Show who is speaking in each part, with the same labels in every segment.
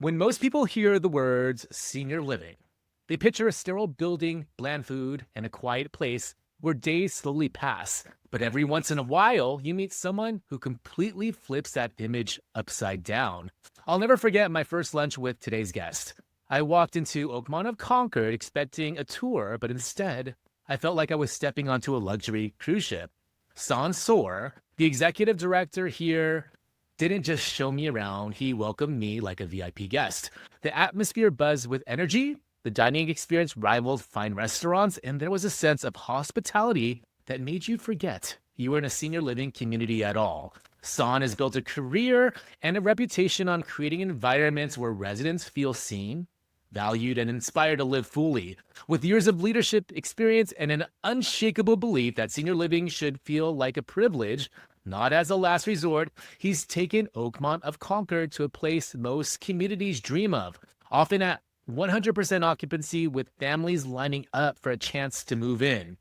Speaker 1: When most people hear the words senior living, they picture a sterile building, bland food, and a quiet place where days slowly pass. But every once in a while, you meet someone who completely flips that image upside down. I'll never forget my first lunch with today's guest. I walked into Oakmont of Concord expecting a tour, but instead, I felt like I was stepping onto a luxury cruise ship. San Soar, the executive director here, didn't just show me around, he welcomed me like a VIP guest. The atmosphere buzzed with energy, the dining experience rivaled fine restaurants, and there was a sense of hospitality that made you forget you were in a senior living community at all. San has built a career and a reputation on creating environments where residents feel seen, valued, and inspired to live fully. With years of leadership experience and an unshakable belief that senior living should feel like a privilege, not as a last resort, he's taken Oakmont of Concord to a place most communities dream of, often at 100% occupancy with families lining up for a chance to move in.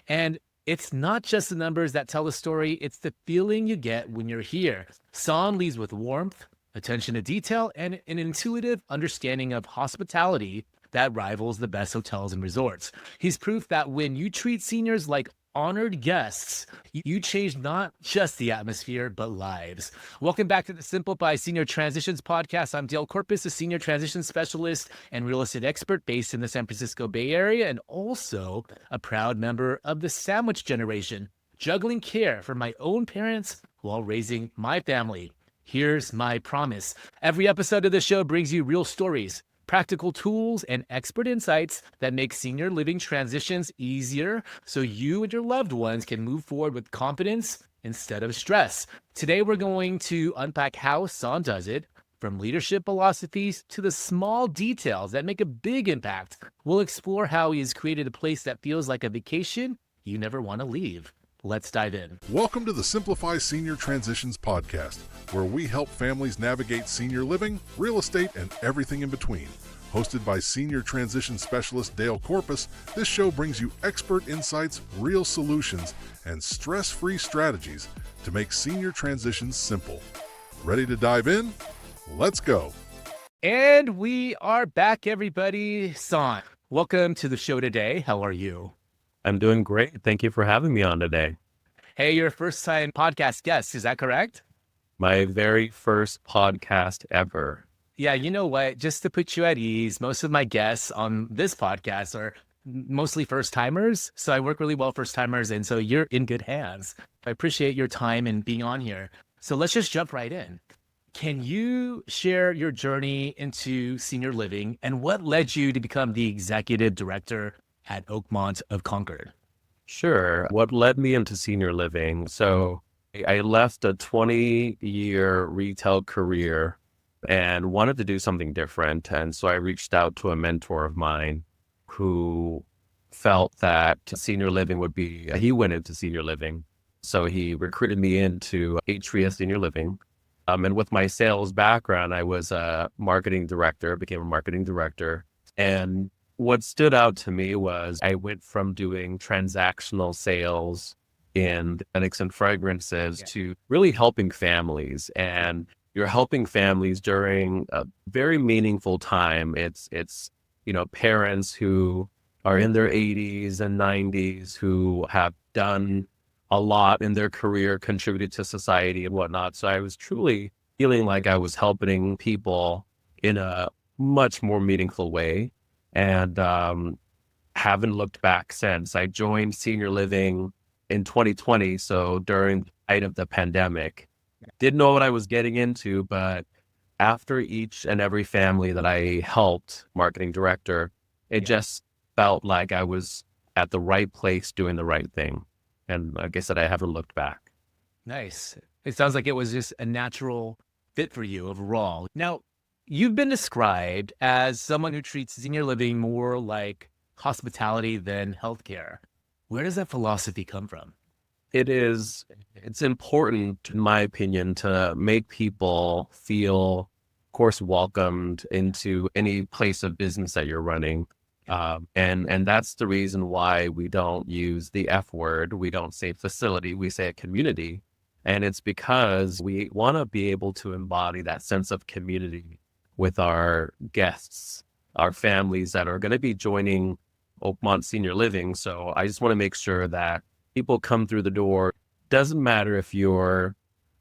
Speaker 1: And it's not just the numbers that tell the story, it's the feeling you get when you're here. San leads with warmth, attention to detail, and an intuitive understanding of hospitality that rivals the best hotels and resorts. He's proof that when you treat seniors like honored guests, you change not just the atmosphere, but lives. Welcome back to the Simplify Senior Transitions podcast. I'm Dale Corpus, a senior transition specialist and real estate expert based in the San Francisco Bay Area, and also a proud member of the sandwich generation, juggling care for my own parents while raising my family. Here's my promise. Every episode of the show brings you real stories, practical tools, and expert insights that make senior living transitions easier so you and your loved ones can move forward with confidence instead of stress. Today, we're going to unpack how San does it, from leadership philosophies to the small details that make a big impact. We'll explore how he has created a place that feels like a vacation you never want to leave. Let's dive in.
Speaker 2: Welcome to the Simplify Senior Transitions podcast, where we help families navigate senior living, real estate, and everything in between. Hosted by Senior Transition Specialist Dale Corpus, this show brings you expert insights, real solutions, and stress-free strategies to make senior transitions simple. Ready to dive in? Let's go.
Speaker 1: And we are back, everybody. San, welcome to the show today. How are you?
Speaker 3: I'm doing great. Thank you for having me on today.
Speaker 1: Hey, you're a first-time podcast guest. Is that correct?
Speaker 3: My very first podcast ever.
Speaker 1: Yeah, you know what? Just to put you at ease, most of my guests on this podcast are mostly first-timers. So I work really well first-timers, and so you're in good hands. I appreciate your time and being on here. So let's just jump right in. Can you share your journey into senior living and what led you to become the executive director at Oakmont of Concord?
Speaker 3: Sure. What led me into senior living? So I left a 20-year retail career and wanted to do something different. And so I reached out to a mentor of mine who felt that senior living he went into senior living. So he recruited me into Atria Senior Living. And with my sales background, I was a marketing director, became a marketing director. And what stood out to me was I went from doing transactional sales in cosmetics and fragrances to really helping families. And you're helping families during a very meaningful time. It's parents who are in their 80s and 90s who have done a lot in their career, contributed to society and whatnot. So I was truly feeling like I was helping people in a much more meaningful way. And haven't looked back since. I joined senior living in 2020, so during the height of the pandemic. Didn't know what I was getting into, but after each and every family that I helped, marketing director, it just felt like I was at the right place doing the right thing. And like I said, I haven't looked back.
Speaker 1: Nice. It sounds like it was just a natural fit for you overall. Now, you've been described as someone who treats senior living more like hospitality than healthcare. Where does that philosophy come from?
Speaker 3: It's important, in my opinion, to make people feel, of course, welcomed into any place of business that you're running. And that's the reason why we don't use the F word. We don't say facility, we say a community. And it's because we want to be able to embody that sense of community with our guests, our families that are going to be joining Oakmont Senior Living. So I just want to make sure that people come through the door. Doesn't matter if you're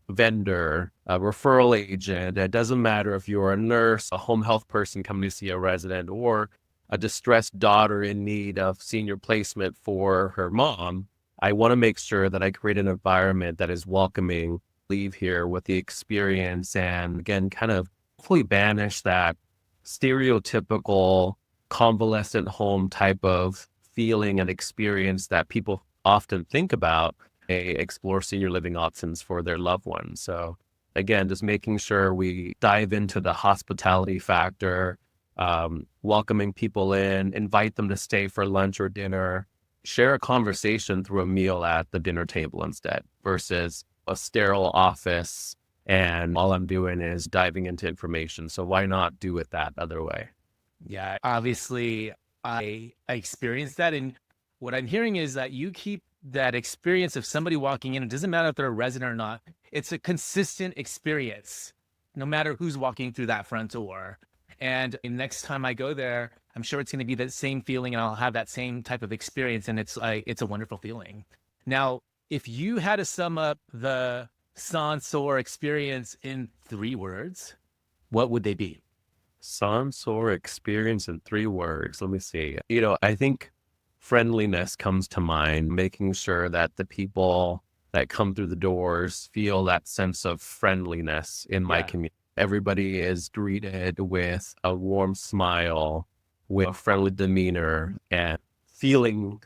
Speaker 3: a vendor, a referral agent. It doesn't matter if you're a nurse, a home health person coming to see a resident, or a distressed daughter in need of senior placement for her mom. I want to make sure that I create an environment that is welcoming, leave here with the experience, and again, kind of hopefully banish that stereotypical convalescent home type of feeling and experience that people often think about. They explore senior living options for their loved ones. So again, just making sure we dive into the hospitality factor, welcoming people in, invite them to stay for lunch or dinner, share a conversation through a meal at the dinner table instead versus a sterile office and all I'm doing is diving into information. So why not do it that other way?
Speaker 1: Yeah, obviously I experienced that. And what I'm hearing is that you keep that experience of somebody walking in. It doesn't matter if they're a resident or not. It's a consistent experience, no matter who's walking through that front door. And next time I go there, I'm sure it's going to be that same feeling and I'll have that same type of experience. And it's a wonderful feeling. Now, if you had to sum up the Sansor experience in 3 words, what would they be?
Speaker 3: Sansor experience in 3 words. Let me see. I think friendliness comes to mind, making sure that the people that come through the doors feel that sense of friendliness in my community. Everybody is greeted with a warm smile, with a friendly demeanor, and feeling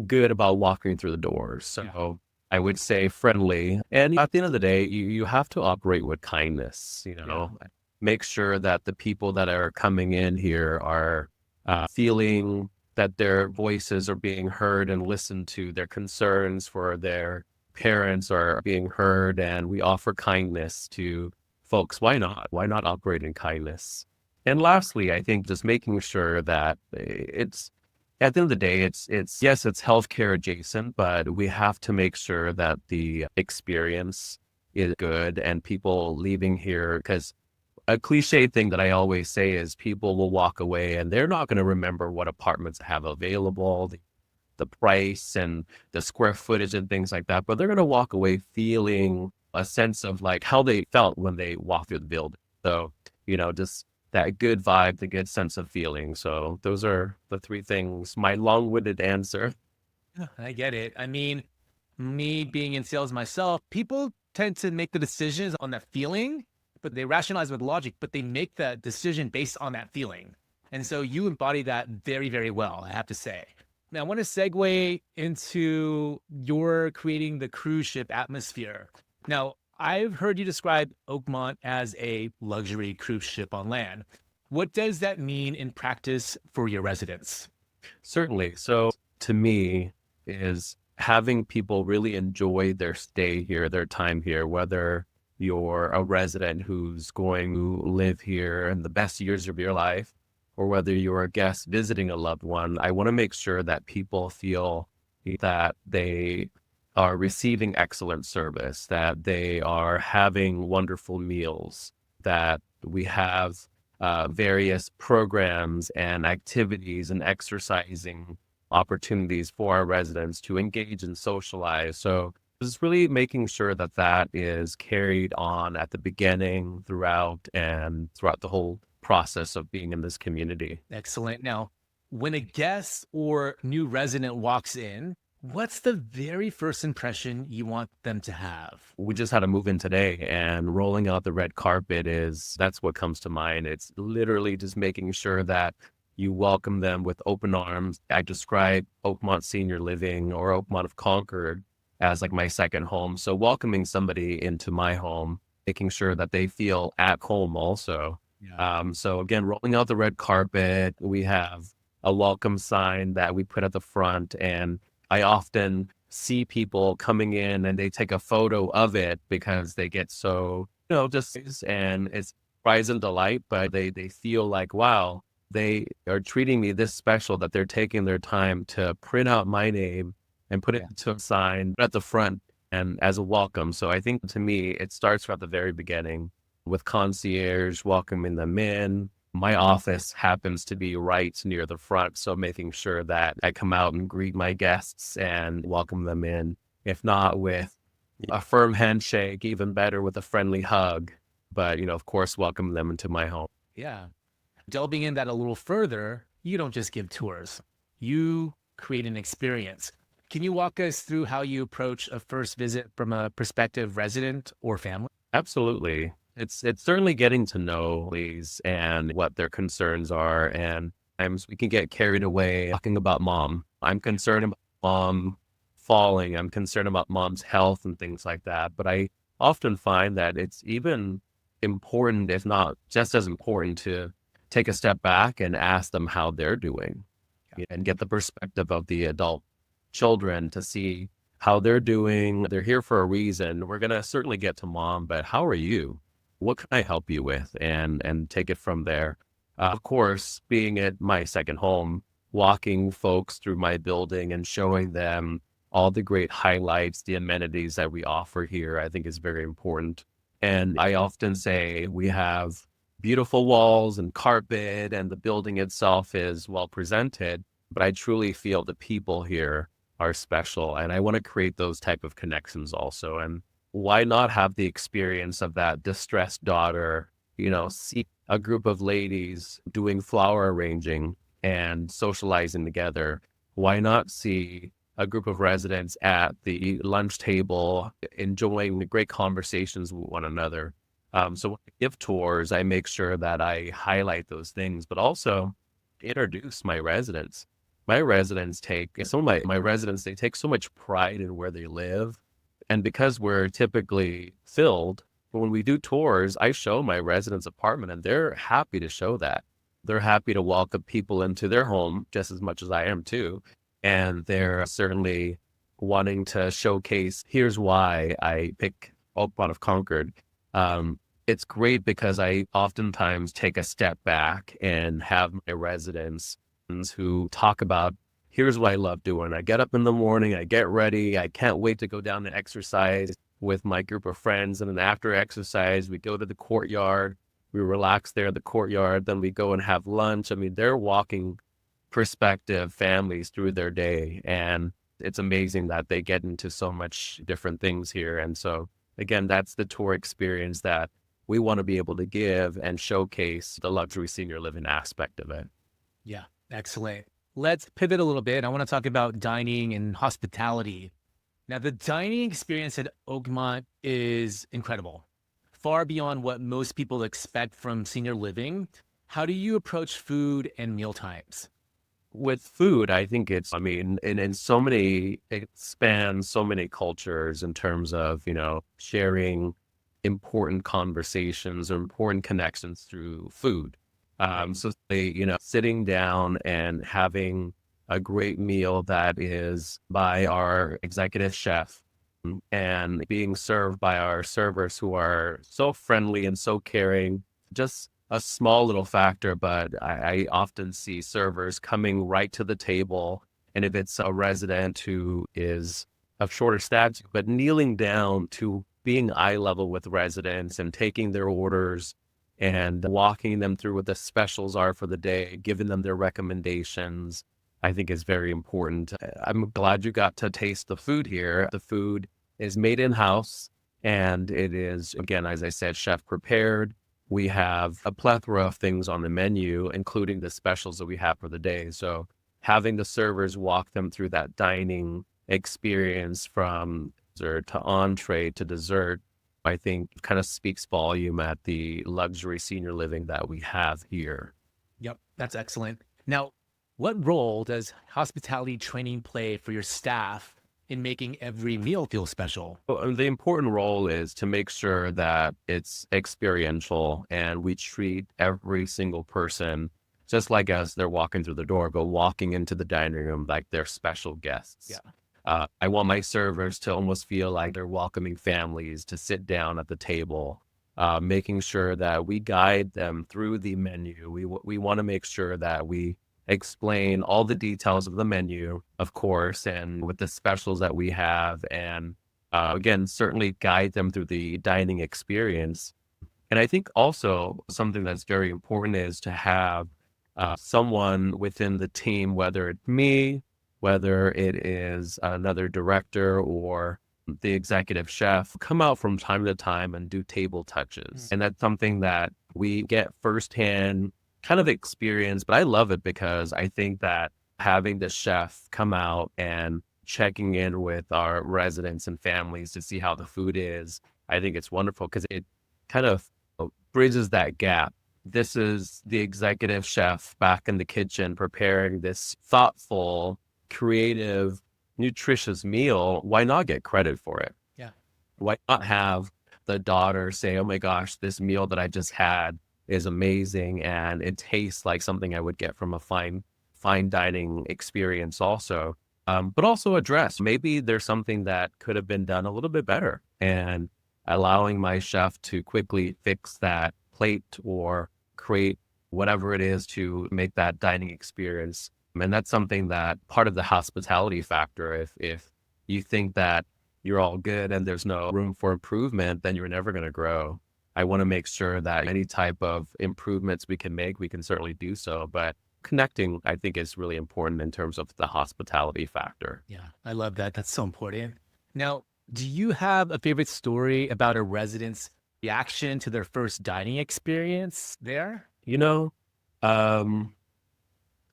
Speaker 3: good about walking through the doors. So I would say friendly. And at the end of the day, you have to operate with kindness, make sure that the people that are coming in here are feeling that their voices are being heard and listened to, their concerns for their parents are being heard, and we offer kindness to folks. Why not? Why not operate in kindness? And lastly, I think just making sure that it's, at the end of the day, it's yes, it's healthcare adjacent, but we have to make sure that the experience is good and people leaving here, because a cliche thing that I always say is people will walk away and they're not going to remember what apartments have available, the price and the square footage and things like that, but they're going to walk away feeling a sense of like how they felt when they walked through the building. So, just that good vibe, the good sense of feeling. So those are the 3 things, my long-winded answer.
Speaker 1: Yeah, I get it. I mean, me being in sales myself, people tend to make the decisions on that feeling, but they rationalize with logic, but they make that decision based on that feeling. And so you embody that very, very well, I have to say. Now, I want to segue into your creating the cruise ship atmosphere. Now, I've heard you describe Oakmont as a luxury cruise ship on land. What does that mean in practice for your residents?
Speaker 3: Certainly. So to me is having people really enjoy their stay here, their time here, whether you're a resident who's going to live here in the best years of your life, or whether you're a guest visiting a loved one. I want to make sure that people feel that they are receiving excellent service, that they are having wonderful meals, that we have various programs and activities and exercising opportunities for our residents to engage and socialize. So just really making sure that that is carried on at the beginning, throughout, and throughout the whole process of being in this community.
Speaker 1: Excellent. Now, when a guest or new resident walks in, what's the very first impression you want them to have?
Speaker 3: We just had a move in today, and rolling out the red carpet that's what comes to mind. It's literally just making sure that you welcome them with open arms. I describe Oakmont Senior Living or Oakmont of Concord as like my second home. So welcoming somebody into my home, making sure that they feel at home also.
Speaker 1: Yeah.
Speaker 3: So again, rolling out the red carpet, we have a welcome sign that we put at the front, and I often see people coming in and they take a photo of it because they get so, just, and it's surprise and delight, but they feel like, wow, they are treating me this special that they're taking their time to print out my name and put it to a sign at the front and as a welcome. So I think to me, it starts from the very beginning. with concierge, welcoming them in. My office happens to be right near the front, so making sure that I come out and greet my guests and welcome them in. If not with a firm handshake, even better with a friendly hug. But, of course, welcome them into my home.
Speaker 1: Yeah. Delving in that a little further, you don't just give tours, you create an experience. Can you walk us through how you approach a first visit from a prospective resident or family?
Speaker 3: Absolutely. It's certainly getting to know these and what their concerns are. And sometimes we can get carried away talking about mom. I'm concerned about mom falling. I'm concerned about mom's health and things like that. But I often find that it's even important, if not just as important, to take a step back and ask them how they're doing and get the perspective of the adult children to see how they're doing. They're here for a reason. We're going to certainly get to mom, but how are you? What can I help you with? And take it from there. Of course, being at my second home, walking folks through my building and showing them all the great highlights, the amenities that we offer here, I think is very important. And I often say we have beautiful walls and carpet and the building itself is well presented, but I truly feel the people here are special. And I want to create those type of connections also. And why not have the experience of that distressed daughter, see a group of ladies doing flower arranging and socializing together? Why not see a group of residents at the lunch table enjoying the great conversations with one another? So when I give tours, I make sure that I highlight those things, but also introduce my residents. My residents my residents, they take so much pride in where they live. And because we're typically filled, when we do tours, I show my residents' apartment and they're happy to show that. They're happy to welcome people into their home just as much as I am too. And they're certainly wanting to showcase, here's why I pick Oakmont of Concord. It's great because I oftentimes take a step back and have my residents who talk about, here's what I love doing. I get up in the morning, I get ready. I can't wait to go down and exercise with my group of friends. And then after exercise, we go to the courtyard. We relax there in the courtyard. Then we go and have lunch. I mean, they're walking prospective families through their day. And it's amazing that they get into so much different things here. And so, again, that's the tour experience that we want to be able to give and showcase the luxury senior living aspect of it.
Speaker 1: Yeah, excellent. Let's pivot a little bit. I want to talk about dining and hospitality. Now, the dining experience at Oakmont is incredible, far beyond what most people expect from senior living. How do you approach food and meal times?
Speaker 3: With food, I think it spans so many cultures in terms of, sharing important conversations or important connections through food. So, sitting down and having a great meal that is by our executive chef and being served by our servers who are so friendly and so caring, just a small little factor, but I often see servers coming right to the table. And if it's a resident who is of shorter stature, but kneeling down to being eye level with residents and taking their orders and walking them through what the specials are for the day, giving them their recommendations, I think is very important. I'm glad you got to taste the food here. The food is made in-house and it is, again, as I said, chef prepared. We have a plethora of things on the menu, including the specials that we have for the day. So having the servers walk them through that dining experience from dessert to entree to dessert, I think kind of speaks volume at the luxury senior living that we have here.
Speaker 1: Yep, that's excellent. Now, what role does hospitality training play for your staff in making every meal feel special?
Speaker 3: Well, the important role is to make sure that it's experiential and we treat every single person just like as they're walking through the door, but walking into the dining room like they're special guests.
Speaker 1: Yeah.
Speaker 3: I want my servers to almost feel like they're welcoming families to sit down at the table, making sure that we guide them through the menu. We want to make sure that we explain all the details of the menu, of course, and with the specials that we have. And again, certainly guide them through the dining experience. And I think also something that's very important is to have someone within the team, whether it's me, whether it is another director or the executive chef, come out from time to time and do table touches. And that's something that we get firsthand kind of experience, but I love it because I think that having the chef come out and checking in with our residents and families to see how the food is, I think it's wonderful because it kind of bridges that gap. This is the executive chef back in the kitchen preparing this thoughtful, creative, nutritious meal. Why not get credit for it?
Speaker 1: Yeah.
Speaker 3: Why not have the daughter say, oh my gosh, this meal that I just had is amazing and it tastes like something I would get from a fine dining experience also. But also address maybe there's something that could have been done a little bit better, and allowing my chef to quickly fix that plate or create whatever it is to make that dining experience. And that's something that part of the hospitality factor, if you think that you're all good and there's no room for improvement, then you're never going to grow. I want to make sure that any type of improvements we can make, we can certainly do so. But connecting, I think, is really important in terms of the hospitality factor.
Speaker 1: Yeah, I love that. That's so important. Now, do you have a favorite story about a resident's reaction to their first dining experience there?
Speaker 3: You know, um,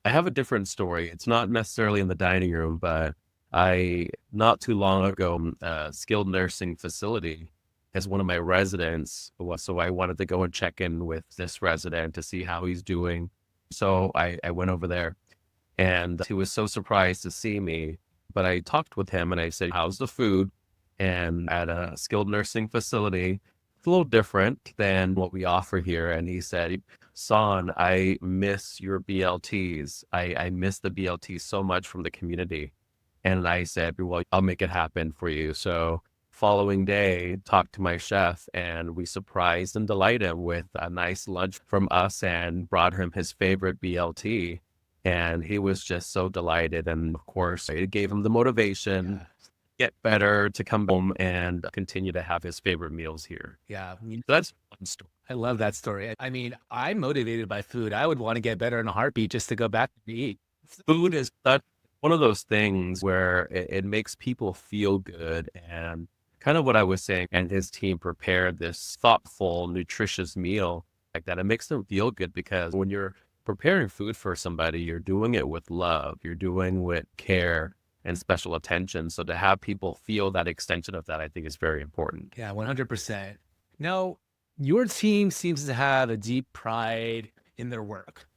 Speaker 3: I have a different story. It's not necessarily in the dining room, but not too long ago, skilled nursing facility as one of my residents. So I wanted to go and check in with this resident to see how he's doing. So I went over there and he was so surprised to see me, but I talked with him and I said, how's the food? And at a skilled nursing facility, it's a little different than what we offer here. And he said, Son, I miss your BLTs. I miss the BLTs so much from the community. And I said, well, I'll make it happen for you. So following day, talked to my chef and we surprised and delighted him with a nice lunch from us and brought him his favorite BLT. And he was just so delighted. And of course, it gave him the motivation, get better, to come home and continue to have his favorite meals here.
Speaker 1: Yeah.
Speaker 3: So that's a fun story.
Speaker 1: I love that story. I mean, I'm motivated by food. I would want to get better in a heartbeat just to go back and eat.
Speaker 3: Food is one of those things where it makes people feel good. And kind of what I was saying, and his team prepared this thoughtful, nutritious meal like that. It makes them feel good because when you're preparing food for somebody, you're doing it with love, you're doing with care and special attention. So to have people feel that extension of that, I think is very important.
Speaker 1: Yeah, 100%. Now, your team seems to have a deep pride in their work.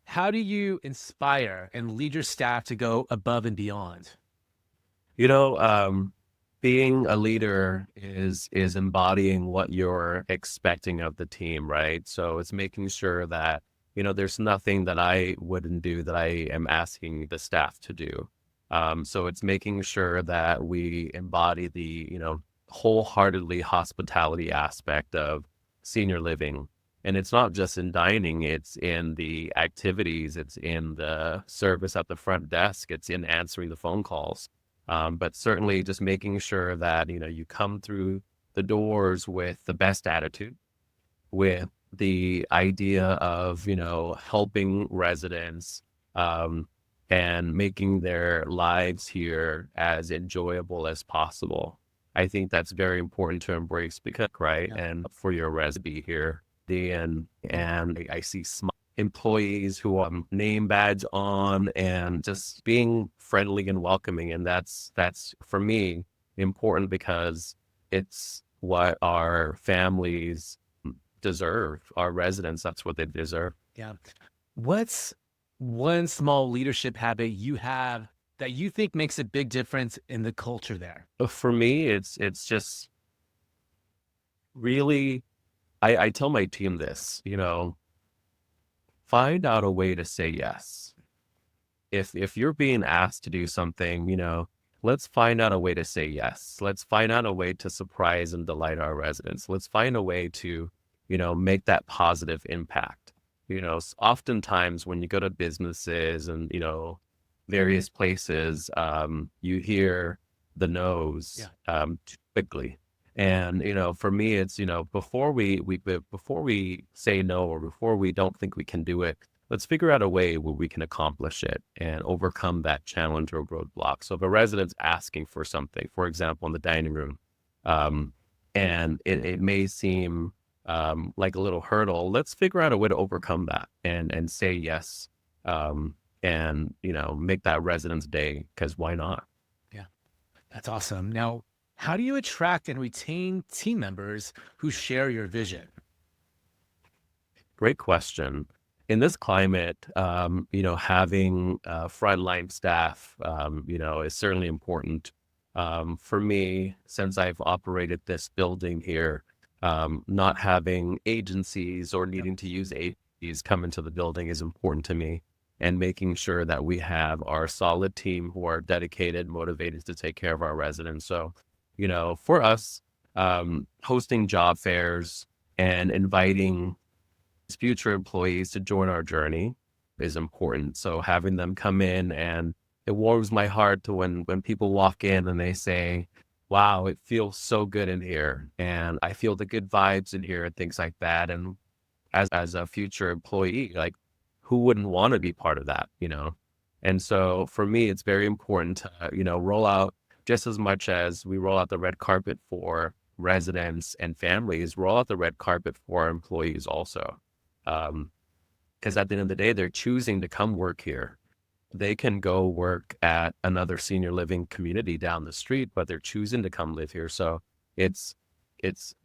Speaker 1: How do you inspire and lead your staff to go above and beyond?
Speaker 3: You know, being a leader is embodying what you're expecting of the team, right? So it's making sure that, there's nothing that I wouldn't do that I am asking the staff to do. So it's making sure that we embody the, wholeheartedly hospitality aspect of senior living. And it's not just in dining, it's in the activities, it's in the service at the front desk, it's in answering the phone calls. But certainly just making sure that, you come through the doors with the best attitude, with the idea of, helping residents, and making their lives here as enjoyable as possible. I think that's very important to embrace because, right?
Speaker 1: Yeah.
Speaker 3: And for your res be here. And I see employees who have name badge on and just being friendly and welcoming. And that's for me important because it's what our families deserve, our residents, that's what they deserve.
Speaker 1: Yeah. What's one small leadership habit you have that you think makes a big difference in the culture there?
Speaker 3: For me, it's just really, I tell my team this, find out a way to say yes. If you're being asked to do something, let's find out a way to say yes. Let's find out a way to surprise and delight our residents. Let's find a way to, make that positive impact. Oftentimes when you go to businesses and, various places, you hear the no's too quickly. And, for me, it's, before we say no, or before we don't think we can do it, let's figure out a way where we can accomplish it and overcome that challenge or roadblock. So if a resident's asking for something, for example, in the dining room, um, and it may seem like a little hurdle, let's figure out a way to overcome that and say yes, and, make that resident's day, because why not?
Speaker 1: Yeah, that's awesome. Now, how do you attract and retain team members who share your vision?
Speaker 3: Great question. In this climate, having frontline staff, is certainly important. For me, since I've operated this building here, not having agencies or needing to use agencies come into the building is important to me, and making sure that we have our solid team who are dedicated, motivated to take care of our residents. So, for us, hosting job fairs and inviting future employees to join our journey is important. So having them come in, and it warms my heart to when people walk in and they say, wow, it feels so good in here, and I feel the good vibes in here, and things like that. And as a future employee, like, who wouldn't want to be part of that? And so for me, it's very important to, roll out, just as much as we roll out the red carpet for residents and families, roll out the red carpet for our employees also. Because at the end of the day, they're choosing to come work here. They can go work at another senior living community down the street, but they're choosing to come live here. So it's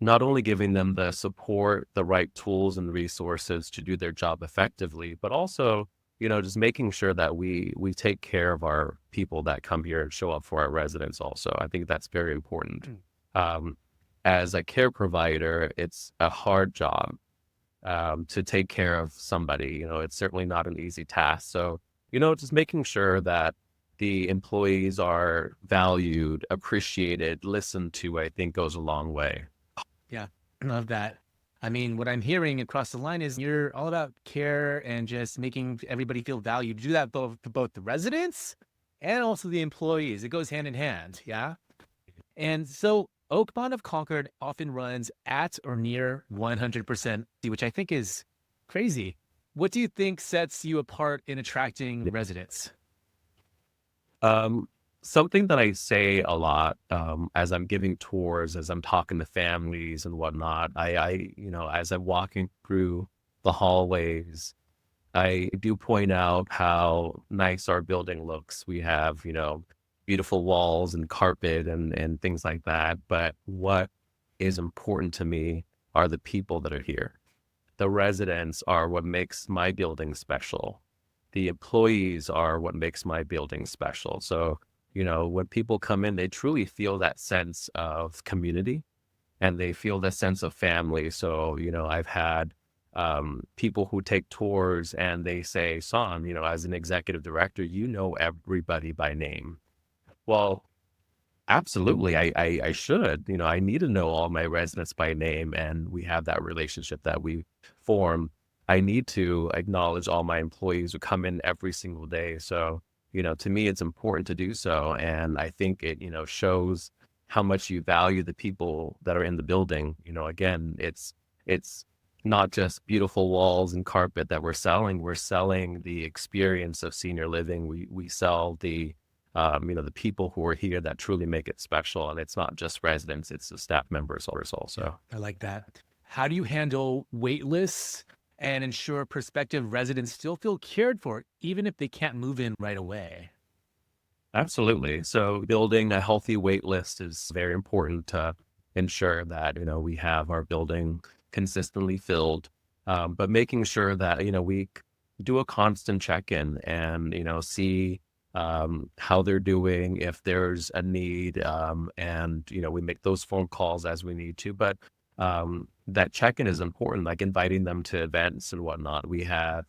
Speaker 3: not only giving them the support, the right tools and resources to do their job effectively, but also, just making sure that we take care of our people that come here and show up for our residents also. I think that's very important. As a care provider, it's a hard job to take care of somebody. It's certainly not an easy task. So, just making sure that the employees are valued, appreciated, listened to, I think goes a long way.
Speaker 1: Yeah, I love that. I mean, what I'm hearing across the line is you're all about care and just making everybody feel valued. You do that for both the residents and also the employees. It goes hand in hand. Yeah. And so Oakmont of Concord often runs at or near 100%, which I think is crazy. What do you think sets you apart in attracting residents?
Speaker 3: Something that I say a lot, as I'm giving tours, as I'm talking to families and whatnot, as I'm walking through the hallways, I do point out how nice our building looks. We have, beautiful walls and carpet and things like that. But what is important to me are the people that are here. The residents are what makes my building special. The employees are what makes my building special. So, when people come in, they truly feel that sense of community, and they feel the sense of family. So, I've had people who take tours and they say, Son, as an executive director, everybody by name. Well, absolutely. I should, I need to know all my residents by name, and we have that relationship that we form. I need to acknowledge all my employees who come in every single day. So, to me, it's important to do so. And I think it, shows how much you value the people that are in the building. Again, it's not just beautiful walls and carpet that we're selling. We're selling the experience of senior living. We sell the the people who are here that truly make it special. And it's not just residents, it's the staff members also.
Speaker 1: I like that. How do you handle wait lists and ensure prospective residents still feel cared for, even if they can't move in right away?
Speaker 3: Absolutely. So building a healthy wait list is very important to ensure that, we have our building consistently filled. But making sure that, we do a constant check-in and, see how they're doing, if there's a need, and, we make those phone calls as we need to. But that check-in is important, like inviting them to events and whatnot. We had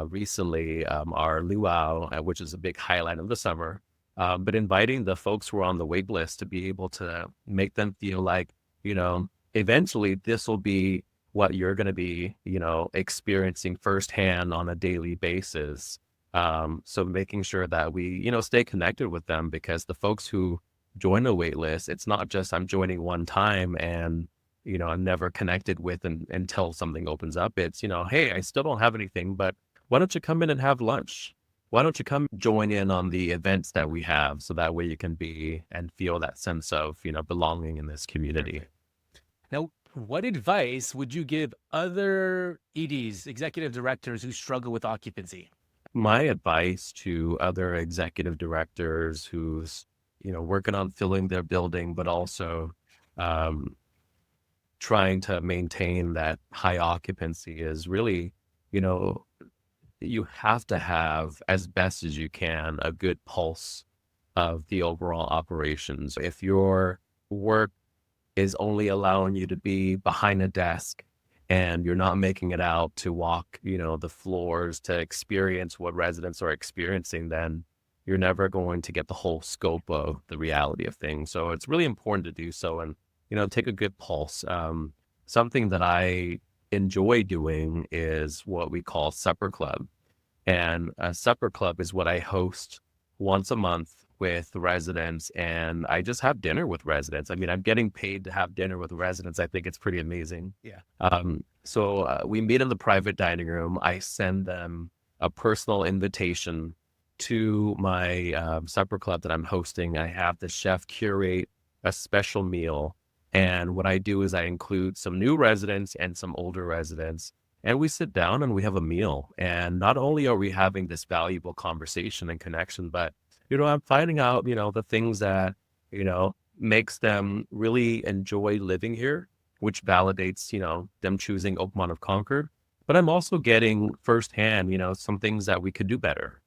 Speaker 3: recently our luau, which is a big highlight of the summer, but inviting the folks who are on the wait list to be able to make them feel like, eventually this will be what you're going to be, experiencing firsthand on a daily basis. So making sure that we, stay connected with them, because the folks who join a wait list, it's not just I'm joining one time and, I'm never connected with until something opens up. It's, hey, I still don't have anything, but why don't you come in and have lunch? Why don't you come join in on the events that we have so that way you can be and feel that sense of, belonging in this community.
Speaker 1: Now, what advice would you give other EDs, executive directors who struggle with occupancy?
Speaker 3: My advice to other executive directors who's, working on filling their building, but also um, trying to maintain that high occupancy is really, you know, you have to have, as best as you can, a good pulse of the overall operations. If your work is only allowing you to be behind a desk and you're not making it out to walk, the floors to experience what residents are experiencing, then you're never going to get the whole scope of the reality of things. So it's really important to do so and, take a good pulse. Something that I enjoy doing is what we call supper club. And a supper club is what I host once a month with residents, and I just have dinner with residents. I mean, I'm getting paid to have dinner with residents. I think it's pretty amazing.
Speaker 1: Yeah.
Speaker 3: So we meet in the private dining room. I send them a personal invitation to my supper club that I'm hosting. I have the chef curate a special meal. And what I do is I include some new residents and some older residents. And we sit down and we have a meal. And not only are we having this valuable conversation and connection, but, I'm finding out, the things that, makes them really enjoy living here, which validates, them choosing Oakmont of Concord. But I'm also getting firsthand, some things that we could do better.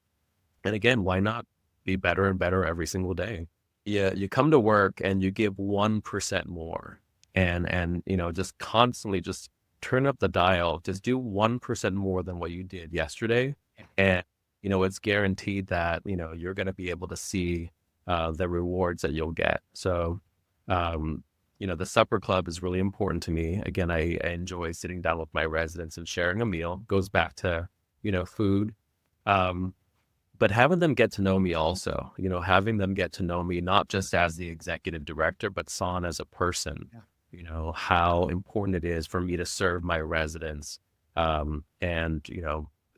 Speaker 3: And again, why not be better and better every single day? Yeah, you come to work and you give 1% more and, just constantly just turn up the dial, just do 1% more than what you did yesterday. And, it's guaranteed that, you're going to be able to see the rewards that you'll get. So, the supper club is really important to me. Again, I enjoy sitting down with my residents and sharing a meal. Goes back to, food. But having them get to know me also, having them get to know me, not just as the executive director, but San as a person, how important it is for me to serve my residents, and,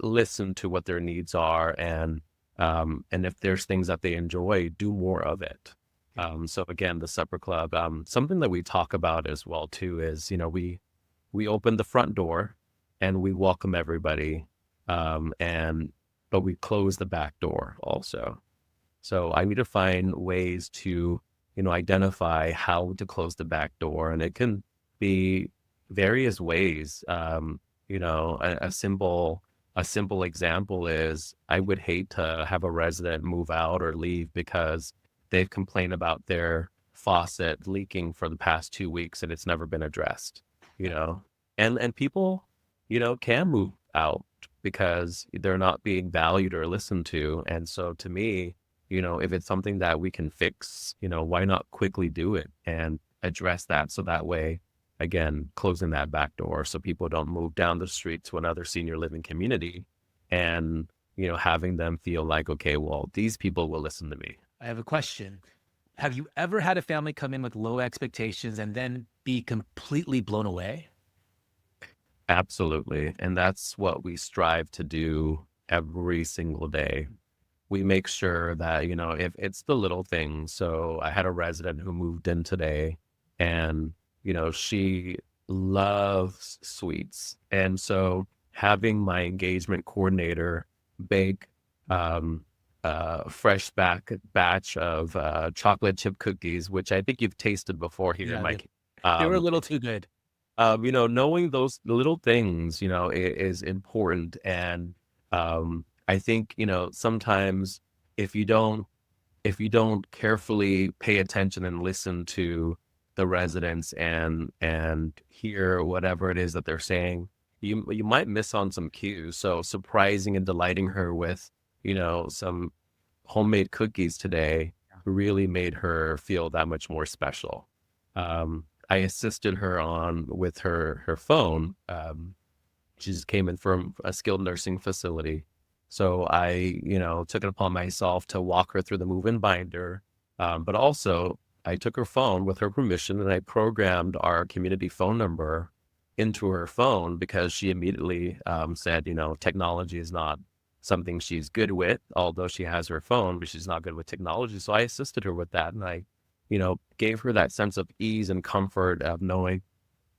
Speaker 3: listen to what their needs are. And if there's things that they enjoy, do more of it. So again, the supper club, something that we talk about as well too, is, we open the front door and we welcome everybody. But we close the back door also. So I need to find ways to, identify how to close the back door. And it can be various ways. A simple example is I would hate to have a resident move out or leave because they've complained about their faucet leaking for the past 2 weeks and it's never been addressed, and people, can move out because they're not being valued or listened to. And so to me, if it's something that we can fix, why not quickly do it and address that? So that way, again, closing that back door so people don't move down the street to another senior living community and, having them feel like, okay, well, these people will listen to me.
Speaker 1: I have a question. Have you ever had a family come in with low expectations and then be completely blown away?
Speaker 3: Absolutely. And that's what we strive to do every single day. We make sure that, if it's the little things. So I had a resident who moved in today and, she loves sweets. And so having my engagement coordinator bake fresh batch of chocolate chip cookies, which I think you've tasted before here in my
Speaker 1: they were a little too good.
Speaker 3: Knowing those little things, is important. And I think, sometimes if you don't carefully pay attention and listen to the residents and hear whatever it is that they're saying, you might miss on some cues. So surprising and delighting her with, some homemade cookies today really made her feel that much more special. I assisted her with her phone. She just came in from a skilled nursing facility. So I, took it upon myself to walk her through the move-in binder, But also, I took her phone with her permission and I programmed our community phone number into her phone because she immediately said, technology is not something she's good with, although she has her phone, but she's not good with technology. So I assisted her with that. And I, gave her that sense of ease and comfort of knowing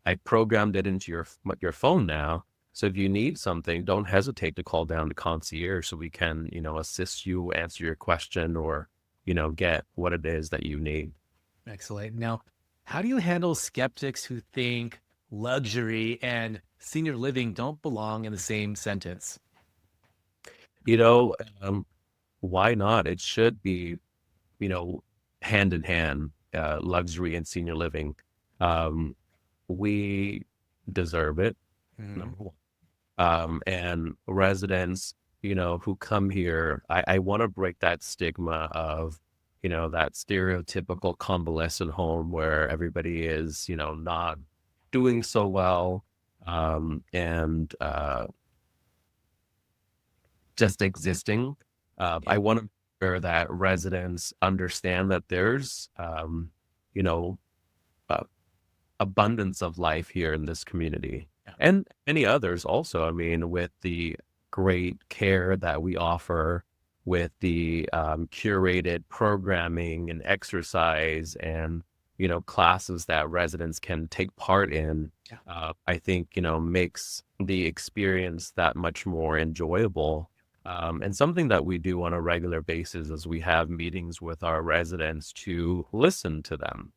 Speaker 3: I programmed it into your phone now. So if you need something, don't hesitate to call down the concierge so we can, assist you, answer your question, or, get what it is that you need.
Speaker 1: Excellent. Now, how do you handle skeptics who think luxury and senior living don't belong in the same sentence?
Speaker 3: You know, um, why not? It should be, you know, hand in hand, luxury and senior living. Um, we deserve it,
Speaker 1: Mhm.
Speaker 3: number one. And residents, who come here, I want to break that stigma of, that stereotypical convalescent home where everybody is, not doing so well, and just existing.
Speaker 1: Yeah.
Speaker 3: I want to make sure that residents understand that there's, you know, uh, abundance of life here in this community
Speaker 1: Yeah.
Speaker 3: and many others also. I mean, with the great care that we offer, with the curated programming and exercise and, classes that residents can take part in,
Speaker 1: Yeah.
Speaker 3: I think, makes the experience that much more enjoyable. And something that we do on a regular basis is we have meetings with our residents to listen to them.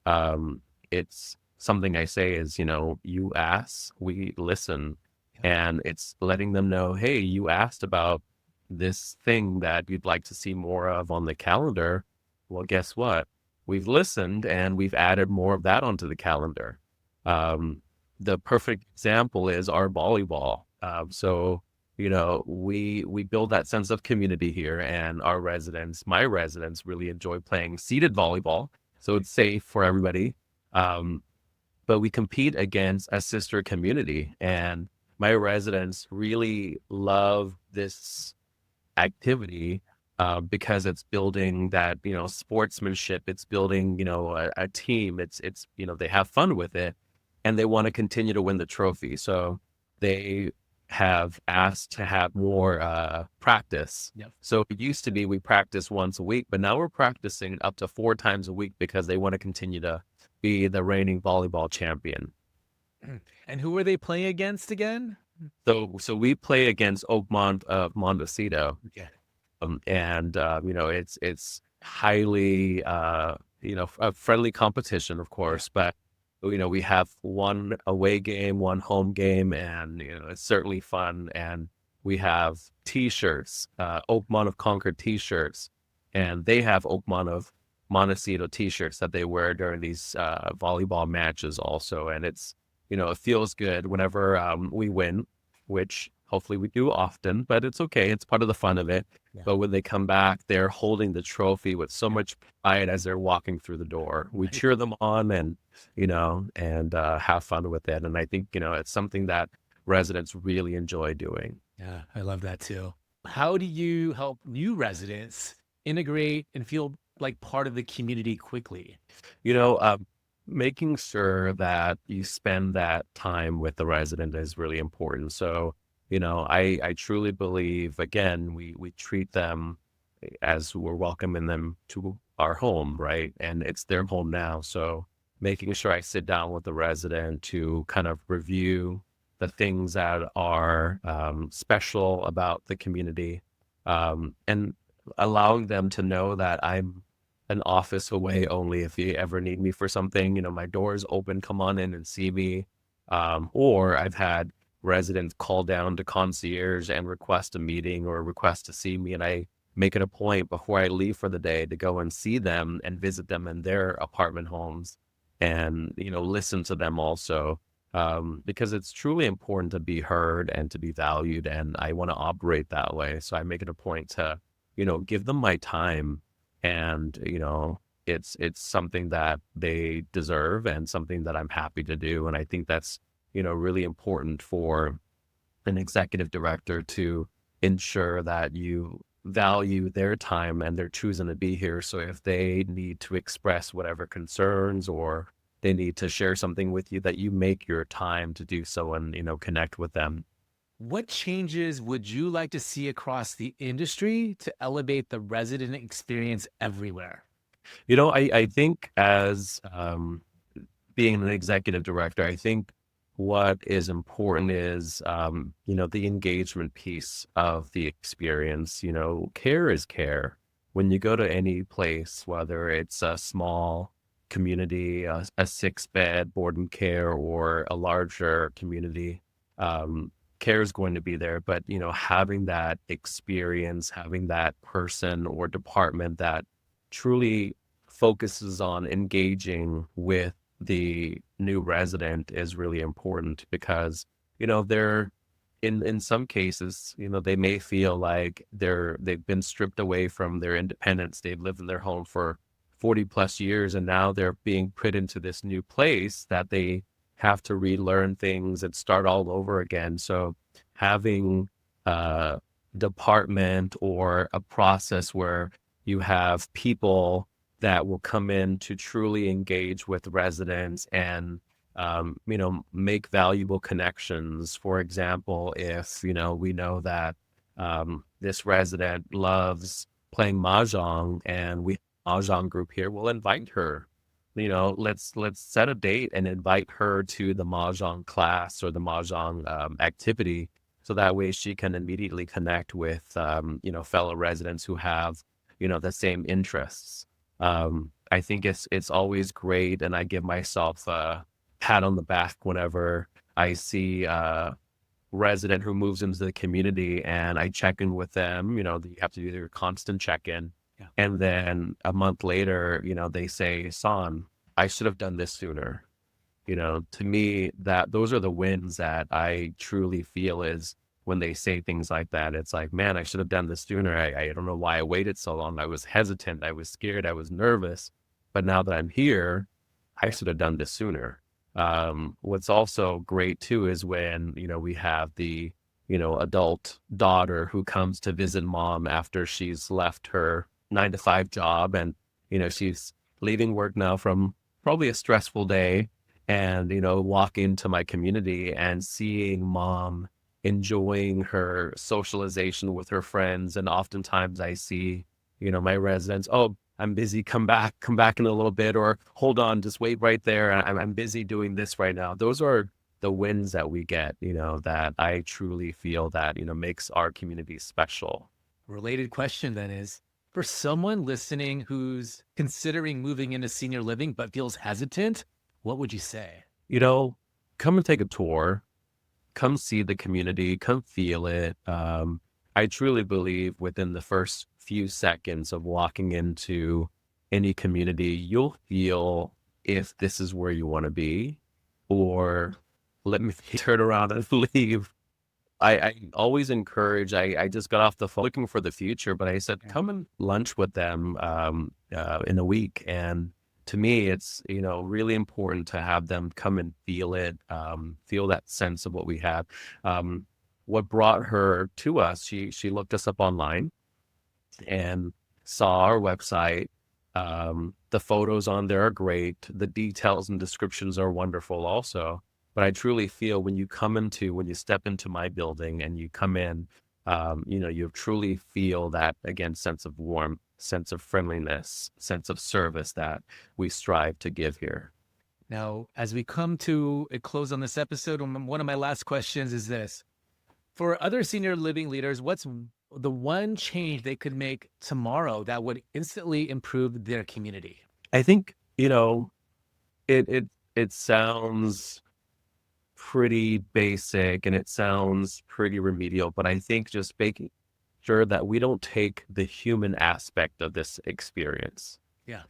Speaker 3: Um, it's something I say is, you ask, we listen.
Speaker 1: Yeah.
Speaker 3: And it's letting them know, hey, you asked about this thing that you'd like to see more of on the calendar. Well, guess what? We've listened and we've added more of that onto the calendar. Um, the perfect example is our volleyball. We build that sense of community here, and our residents, my residents, really enjoy playing seated volleyball. So it's safe for everybody. Um, but we compete against a sister community, and my residents really love this activity because it's building that sportsmanship. It's building a team. It's they have fun with it, and they want to continue to win the trophy. So they have asked to have more practice.
Speaker 1: Yep.
Speaker 3: So it used to be we practice once a week, but now we're practicing up to 4 times a week because they want to continue to be the reigning volleyball champion.
Speaker 1: And who are they playing against again?
Speaker 3: So we play against Oakmont of Montecito,
Speaker 1: Yeah.
Speaker 3: and it's highly a friendly competition, of course, but we have one away game, one home game, and it's certainly fun. And we have T-shirts, Oakmont of Concord T-shirts, and they have Oakmont of Montecito T-shirts that they wear during these volleyball matches also. And it's it feels good whenever we win, which hopefully we do often, but it's okay. It's part of the fun of it.
Speaker 1: Yeah.
Speaker 3: But when they come back, they're holding the trophy with so much pride as they're walking through the door. We
Speaker 1: Right.
Speaker 3: cheer them on and, have fun with it. And I think, it's something that residents really enjoy doing.
Speaker 1: Yeah, I love that too. How do you help new residents integrate and feel like part of the community quickly?
Speaker 3: You know, um, Making sure that you spend that time with the resident is really important. So, I truly believe, again, we treat them as we're welcoming them to our home, right? And it's their home now. So making sure I sit down with the resident to kind of review the things that are special about the community, and allowing them to know that I'm an office away only if you ever need me for something. My door is open, come on in and see me. Or I've had residents call down to concierge and request a meeting or request to see me, and I make it a point before I leave for the day to go and see them and visit them in their apartment homes and, listen to them also. Because it's truly important to be heard and to be valued. And I want to operate that way. So I make it a point to, give them my time, and, it's something that they deserve and something that I'm happy to do. And I think that's, really important for an executive director to ensure that you value their time and they're choosing to be here. So if they need to express whatever concerns or they need to share something with you, that you make your time to do so and, connect with them.
Speaker 1: What changes would you like to see across the industry to elevate the resident experience everywhere?
Speaker 3: I think as being an executive director, I think what is important is, the engagement piece of the experience. Care is care. When you go to any place, whether it's a small community, a 6-bed board and care, or a larger community, care is going to be there. But, having that experience, having that person or department that truly focuses on engaging with the new resident is really important because, they're in some cases, they may feel like they've been stripped away from their independence. They've lived in their home for 40 plus years, and now they're being put into this new place that they have to relearn things and start all over again. So having a department or a process where you have people that will come in to truly engage with residents and, make valuable connections. For example, if, we know that this resident loves playing Mahjong and we have a Mahjong group here, we'll invite her. Let's set a date and invite her to the Mahjong class or the Mahjong activity. So that way she can immediately connect with, fellow residents who have, the same interests. I think it's always great, and I give myself a pat on the back whenever I see a resident who moves into the community and I check in with them. You have to do your constant check-in.
Speaker 1: Yeah.
Speaker 3: And then a month later, they say, Son, I should have done this sooner. To me, that those are the wins that I truly feel is when they say things like that. It's like, man, I should have done this sooner. I don't know why I waited so long. I was hesitant. I was scared. I was nervous. But now that I'm here, I should have done this sooner. What's also great too is when, we have the, adult daughter who comes to visit mom after she's left her 9-to-5 job. And, she's leaving work now from probably a stressful day and, walk into my community and seeing mom enjoying her socialization with her friends. And oftentimes I see, my residents, oh, I'm busy, come back in a little bit, or hold on, just wait right there. I'm busy doing this right now. Those are the wins that we get, that I truly feel that, makes our community special.
Speaker 1: Related question then is, for someone listening who's considering moving into senior living but feels hesitant, what would you say?
Speaker 3: Come and take a tour. Come see the community, come feel it. I truly believe within the first few seconds of walking into any community, you'll feel if this is where you want to be, or let me turn around and leave. I always encourage, I just got off the phone looking for the future, but I said, come and lunch with them in a week. And to me, it's, really important to have them come and feel it, feel that sense of what we have. What brought her to us, she looked us up online and saw our website. The photos on there are great. The details and descriptions are wonderful also. But I truly feel when you step into my building and you come in, you truly feel that, again, sense of warmth, sense of friendliness, sense of service that we strive to give here.
Speaker 1: Now, as we come to a close on this episode, one of my last questions is this. For other senior living leaders, what's the one change they could make tomorrow that would instantly improve their community?
Speaker 3: I think, it sounds pretty basic and it sounds pretty remedial, but I think just making sure that we don't take the human aspect of this experience.
Speaker 1: Yeah.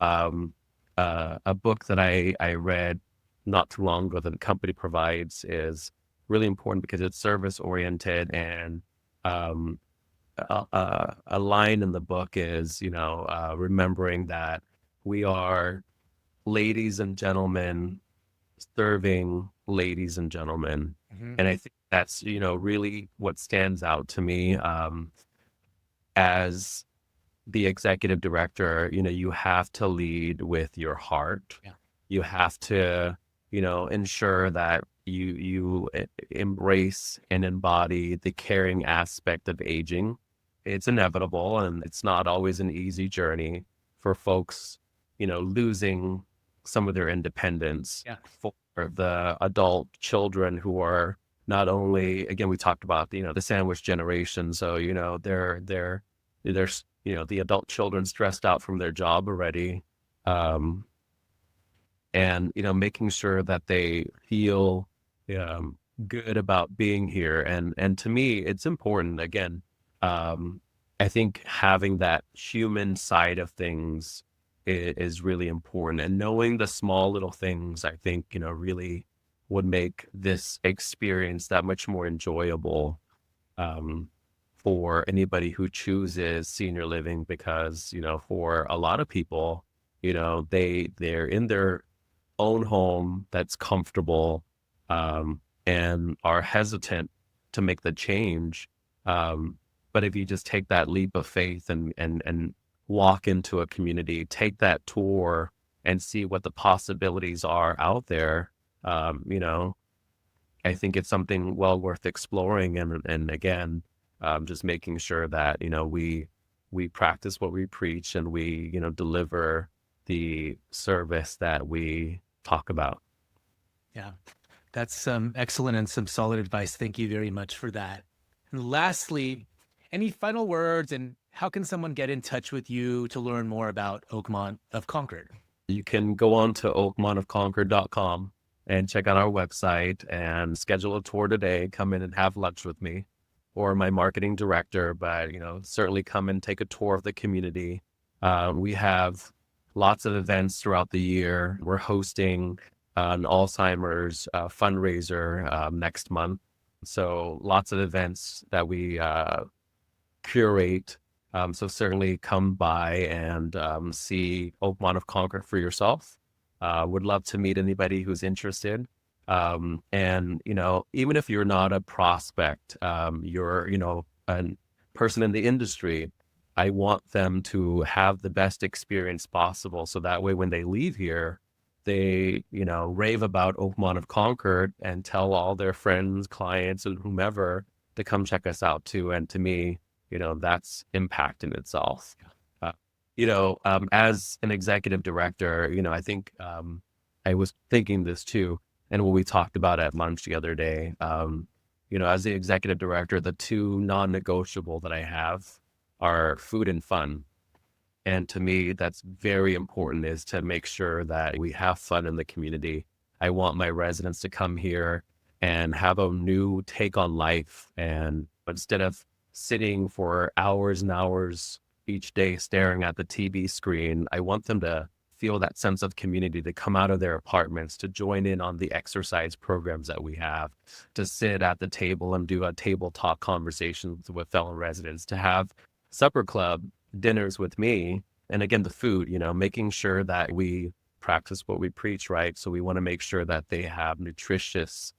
Speaker 3: A book that I read not too long ago that the company provides is really important because it's service oriented, and a line in the book is, remembering that we are ladies and gentlemen serving ladies and gentlemen.
Speaker 1: Mm-hmm.
Speaker 3: And I think that's, really what stands out to me. as the executive director, you have to lead with your heart.
Speaker 1: Yeah.
Speaker 3: You have to, ensure that you embrace and embody the caring aspect of aging. It's inevitable, and it's not always an easy journey for folks, losing some of their independence.
Speaker 1: Yeah.
Speaker 3: For the adult children who are not only, again, we talked about, the sandwich generation. So, there's, the adult children stressed out from their job already. And, making sure that they feel good about being here. And to me, it's important. Again, I think having that human side of things is really important. And knowing the small little things, I think, really would make this experience that much more enjoyable for anybody who chooses senior living, because, for a lot of people, they're in their own home that's comfortable, and are hesitant to make the change. But if you just take that leap of faith and walk into a community, take that tour and see what the possibilities are out there, I think it's something well worth exploring. And again, just making sure that, we practice what we preach, and we, deliver the service that we talk about.
Speaker 1: Yeah, that's excellent and some solid advice. Thank you very much for that. And lastly, any final words, and how can someone get in touch with you to learn more about Oakmont of Concord?
Speaker 3: You can go on to oakmontofconcord.com and check out our website and schedule a tour today. Come in and have lunch with me or my marketing director, but, certainly come and take a tour of the community. We have lots of events throughout the year. We're hosting an Alzheimer's fundraiser next month. So lots of events that we curate. So certainly come by and see Oakmont of Concord for yourself. Would love to meet anybody who's interested. And, even if you're not a prospect, you're, a person in the industry, I want them to have the best experience possible. So that way, when they leave here, they, rave about Oakmont of Concord and tell all their friends, clients, and whomever to come check us out too. And to me, that's impact in itself. As an executive director, I think I was thinking this too, and what we talked about at lunch the other day. As the executive director, the two non-negotiable that I have are food and fun. And to me, that's very important, is to make sure that we have fun in the community. I want my residents to come here and have a new take on life. And instead of sitting for hours and hours each day staring at the TV screen, I want them to feel that sense of community, to come out of their apartments, to join in on the exercise programs that we have, to sit at the table and do a table talk conversations with fellow residents, to have supper club dinners with me. And again, the food, making sure that we practice what we preach, right? So we want to make sure that they have nutritious,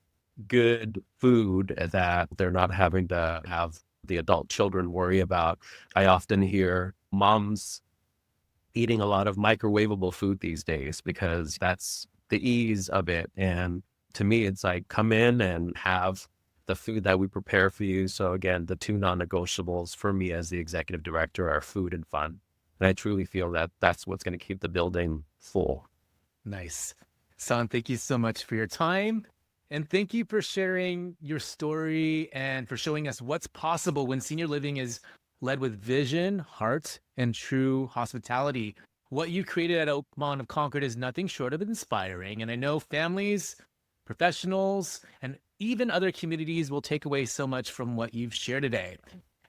Speaker 3: good food that they're not having to have the adult children worry about. I often hear moms eating a lot of microwavable food these days because that's the ease of it. And to me, it's like, come in and have the food that we prepare for you. So again, the two non-negotiables for me as the executive director are food and fun. And I truly feel that that's what's going to keep the building full.
Speaker 1: Nice. San, thank you so much for your time. And thank you for sharing your story and for showing us what's possible when senior living is led with vision, heart, and true hospitality. What you created at Oakmont of Concord is nothing short of inspiring. And I know families, professionals, and even other communities will take away so much from what you've shared today.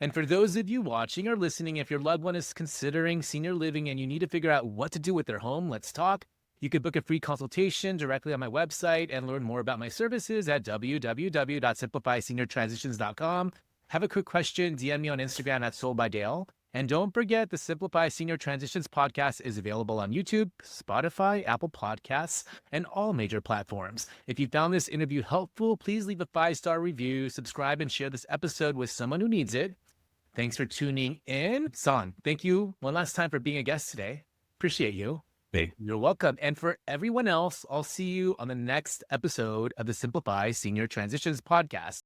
Speaker 1: And for those of you watching or listening, if your loved one is considering senior living and you need to figure out what to do with their home, let's talk. You could book a free consultation directly on my website and learn more about my services at www.simplifyseniortransitions.com. Have a quick question, DM me on Instagram at SoulByDale. And don't forget, the Simplify Senior Transitions podcast is available on YouTube, Spotify, Apple Podcasts, and all major platforms. If you found this interview helpful, please leave a 5-star review, subscribe, and share this episode with someone who needs it. Thanks for tuning in. Son, thank you one last time for being a guest today. Appreciate you.
Speaker 3: Me.
Speaker 1: You're welcome. And for everyone else, I'll see you on the next episode of the Simplify Senior Transitions podcast.